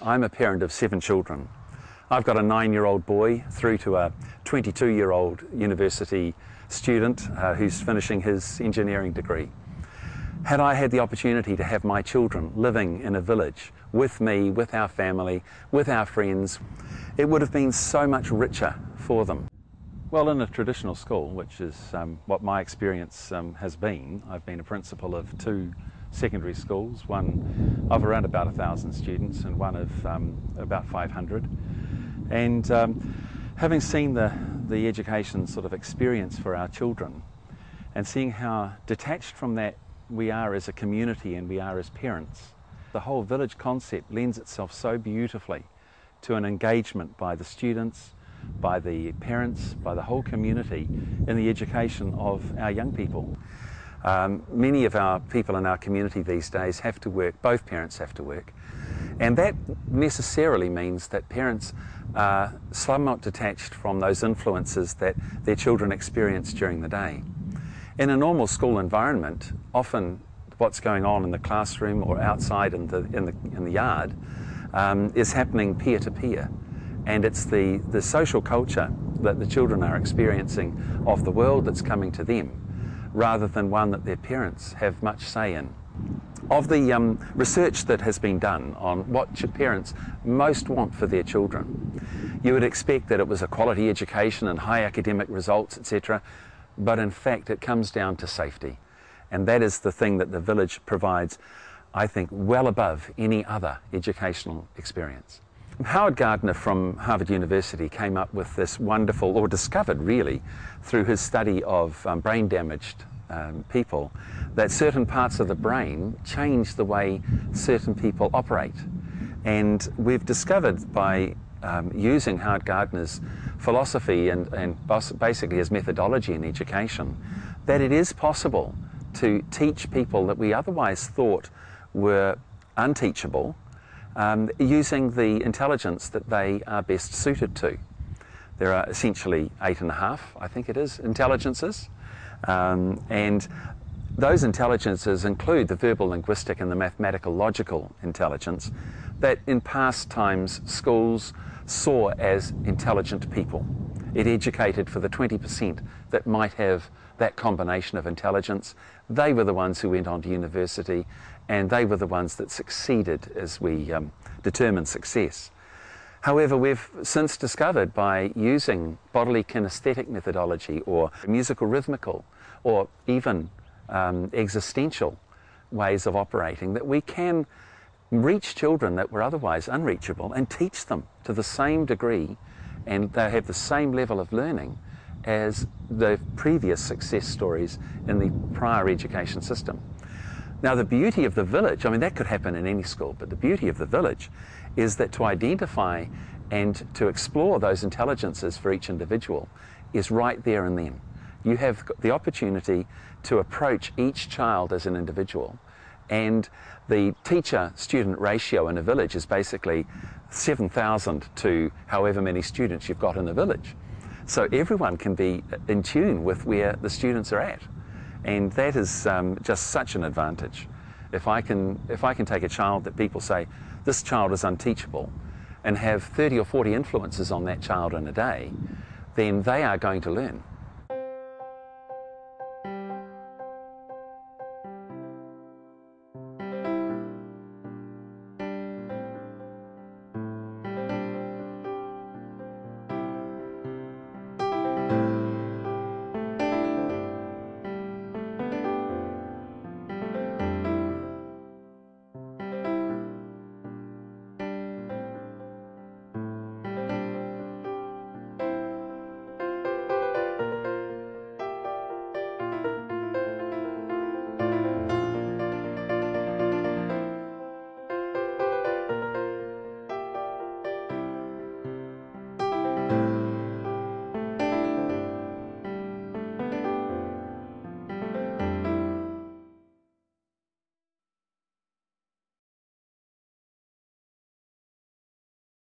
I'm a parent of 7 children. I've got a 9-year-old boy through to a 22-year-old university student who's finishing his engineering degree. Had I had the opportunity to have my children living in a village with me, with our family, with our friends, it would have been so much richer for them. Well, in a traditional school, which is what my experience has been, I've been a principal of 2 secondary schools, one of around about 1,000 students and one of about 500. And having seen the education sort of experience for our children and seeing how detached from that we are as a community and we are as parents, the whole village concept lends itself so beautifully to an engagement by the students, by the parents, by the whole community in the education of our young people. Many of our people in our community these days have to work, both parents have to work, and that necessarily means that parents are somewhat detached from those influences that their children experience during the day. In a normal school environment, often what's going on in the classroom or outside in the yard is happening peer to peer. And it's the social culture that the children are experiencing of the world that's coming to them, rather than one that their parents have much say in. Of the research that has been done on what parents most want for their children, you would expect that it was a quality education and high academic results, etc. But in fact, it comes down to safety. And that is the thing that the village provides, I think, well above any other educational experience. Howard Gardner from Harvard University came up with this wonderful, or discovered really, through his study of brain damaged people, that certain parts of the brain change the way certain people operate. And we've discovered by using Howard Gardner's philosophy and basically his methodology in education, that it is possible to teach people that we otherwise thought were unteachable, using the intelligence that they are best suited to. There are essentially 8.5, I think it is, intelligences, and those intelligences include the verbal linguistic and the mathematical logical intelligence that in past times schools saw as intelligent people. It educated for the 20% that might have that combination of intelligence. They were the ones who went on to university, and they were the ones that succeeded as we determined success. However, we've since discovered by using bodily kinesthetic methodology or musical rhythmical or even existential ways of operating that we can reach children that were otherwise unreachable and teach them to the same degree, and they have the same level of learning as the previous success stories in the prior education system. Now, the beauty of the village, I mean, that could happen in any school, but the beauty of the village is that to identify and to explore those intelligences for each individual is right there and then. You have the opportunity to approach each child as an individual, and the teacher-student ratio in a village is basically 7,000 to however many students you've got in the village. So everyone can be in tune with where the students are at. And that is just such an advantage. If I can take a child that people say, this child is unteachable, and have 30 or 40 influences on that child in a day, then they are going to learn.